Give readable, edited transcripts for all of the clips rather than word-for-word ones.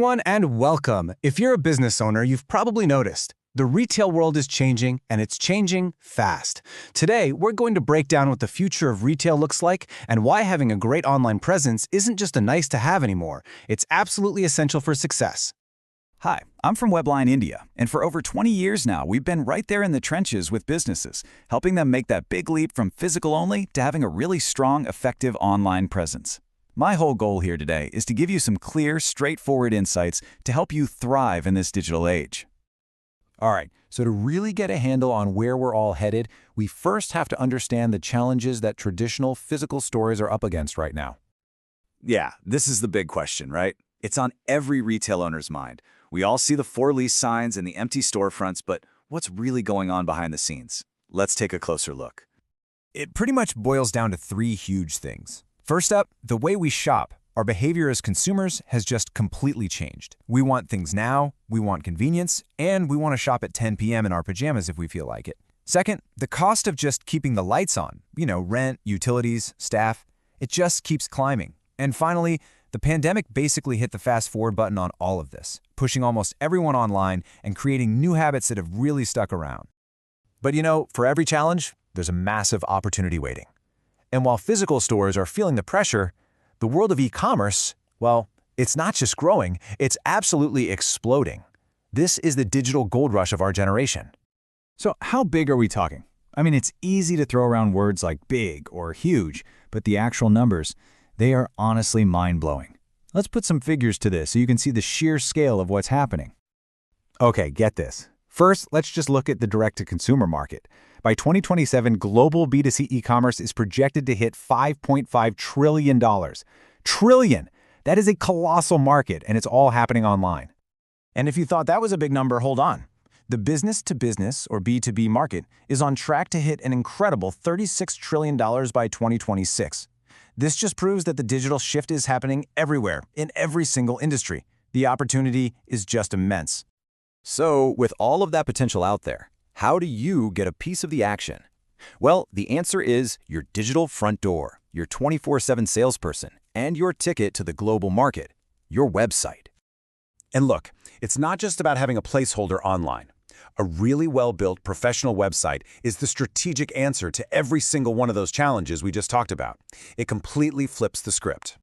everyone, and welcome. If you're a business owner, you've probably noticed the retail world is changing, and it's changing fast. Today, we're going to break down what the future of retail looks like and why having a great online presence isn't just a nice-to-have anymore. It's absolutely essential for success. Hi, I'm from WeblineIndia, and for over 20 years now, we've been right there in the trenches with businesses, helping them make that big leap from physical only to having a really strong, effective online presence. My whole goal here today is to give you some clear, straightforward insights to help you thrive in this digital age. All right, so to really get a handle on where we're all headed, we first have to understand the challenges that traditional physical stores are up against right now. Yeah, this is the big question, right? It's on every retail owner's mind. We all see the for lease signs and the empty storefronts, but what's really going on behind the scenes? Let's take a closer look. It pretty much boils down to three huge things. First up, the way we shop. Our behavior as consumers has just completely changed. We want things now, we want convenience, and we want to shop at 10 p.m. in our pajamas if we feel like it. Second, the cost of just keeping the lights on, rent, utilities, staff, it just keeps climbing. And finally, the pandemic basically hit the fast forward button on all of this, pushing almost everyone online and creating new habits that have really stuck around. But for every challenge, there's a massive opportunity waiting. And while physical stores are feeling the pressure, the world of e-commerce, well, it's not just growing, it's absolutely exploding. This is the digital gold rush of our generation. So how big are we talking? I mean, it's easy to throw around words like big or huge, but the actual numbers, they are honestly mind-blowing. Let's put some figures to this so you can see the sheer scale of what's happening. Okay, get this. First, let's just look at the direct-to-consumer market. By 2027, global B2C e-commerce is projected to hit $5.5 trillion. Trillion! That is a colossal market, and it's all happening online. And if you thought that was a big number, hold on. The business-to-business, or B2B market, is on track to hit an incredible $36 trillion by 2026. This just proves that the digital shift is happening everywhere, in every single industry. The opportunity is just immense. So, with all of that potential out there, how do you get a piece of the action? Well, the answer is your digital front door, your 24/7 salesperson, and your ticket to the global market, your website. And look, it's not just about having a placeholder online. A really well-built professional website is the strategic answer to every single one of those challenges we just talked about. It completely flips the script.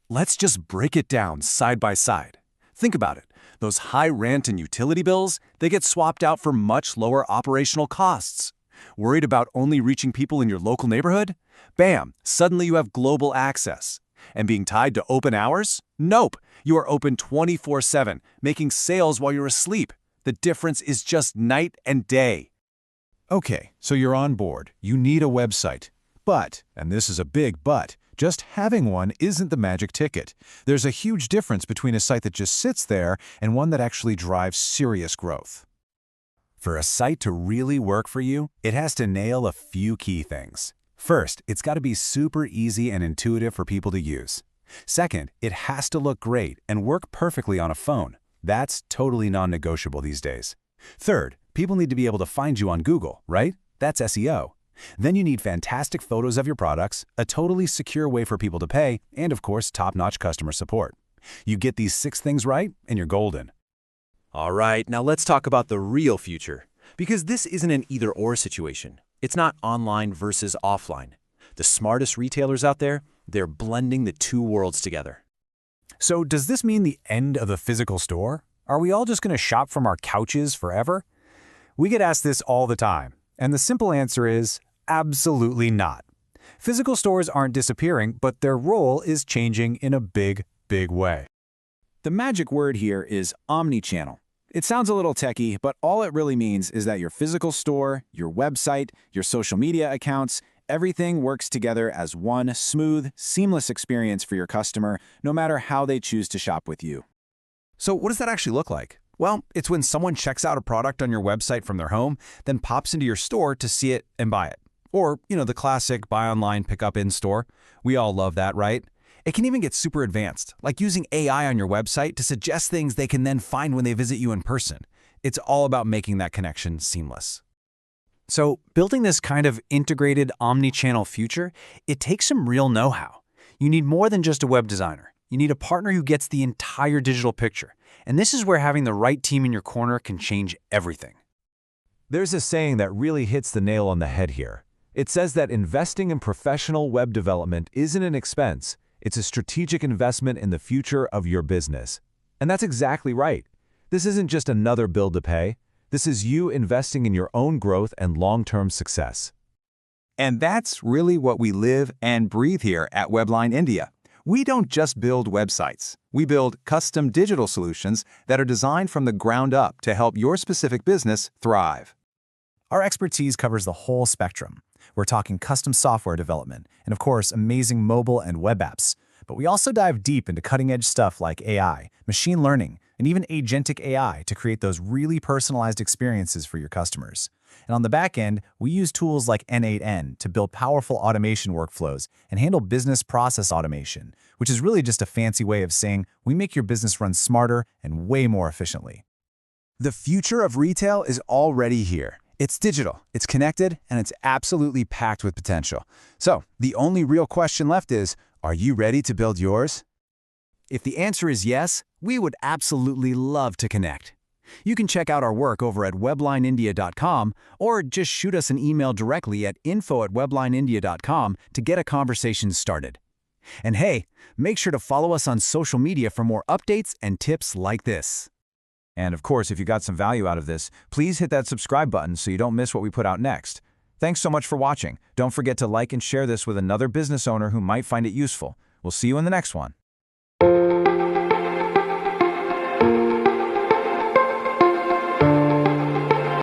Let's just break it down side by side. Think about it. Those high rent and utility bills, they get swapped out for much lower operational costs. Worried about only reaching people in your local neighborhood? Bam! Suddenly you have global access. And being tied to open hours? Nope! You are open 24/7, making sales while you're asleep. The difference is just night and day. Okay, so you're on board. You need a website. But, and this is a big but, just having one isn't the magic ticket. There's a huge difference between a site that just sits there and one that actually drives serious growth. For a site to really work for you, it has to nail a few key things. First, it's got to be super easy and intuitive for people to use. Second, it has to look great and work perfectly on a phone. That's totally non-negotiable these days. Third, people need to be able to find you on Google, right? That's SEO. Then you need fantastic photos of your products, a totally secure way for people to pay, and of course, top-notch customer support. You get these 6 things right, and you're golden. All right, now let's talk about the real future. Because this isn't an either-or situation. It's not online versus offline. The smartest retailers out there, they're blending the two worlds together. So does this mean the end of the physical store? Are we all just going to shop from our couches forever? We get asked this all the time, and the simple answer is absolutely not. Physical stores aren't disappearing, but their role is changing in a big, big way. The magic word here is omnichannel. It sounds a little techy, but all it really means is that your physical store, your website, your social media accounts, everything works together as one smooth, seamless experience for your customer, no matter how they choose to shop with you. So what does that actually look like? Well, it's when someone checks out a product on your website from their home, then pops into your store to see it and buy it. Or, the classic buy online, pick up in store. We all love that, right? It can even get super advanced, like using AI on your website to suggest things they can then find when they visit you in person. It's all about making that connection seamless. So, building this kind of integrated omni-channel future, it takes some real know-how. You need more than just a web designer. You need a partner who gets the entire digital picture. And this is where having the right team in your corner can change everything. There's a saying that really hits the nail on the head here. It says that investing in professional web development isn't an expense, it's a strategic investment in the future of your business. And that's exactly right. This isn't just another bill to pay. This is you investing in your own growth and long-term success. And that's really what we live and breathe here at Webline India. We don't just build websites. We build custom digital solutions that are designed from the ground up to help your specific business thrive. Our expertise covers the whole spectrum. We're talking custom software development and, of course, amazing mobile and web apps. But we also dive deep into cutting-edge stuff like AI, machine learning, and even agentic AI to create those really personalized experiences for your customers. And on the back end, we use tools like N8N to build powerful automation workflows and handle business process automation, which is really just a fancy way of saying we make your business run smarter and way more efficiently. The future of retail is already here. It's digital, it's connected, and it's absolutely packed with potential. So, the only real question left is, are you ready to build yours? If the answer is yes, we would absolutely love to connect. You can check out our work over at WeblineIndia.com or just shoot us an email directly at info@WeblineIndia.com to get a conversation started. And hey, make sure to follow us on social media for more updates and tips like this. And of course, if you got some value out of this, please hit that subscribe button so you don't miss what we put out next. Thanks so much for watching. Don't forget to like and share this with another business owner who might find it useful. We'll see you in the next one.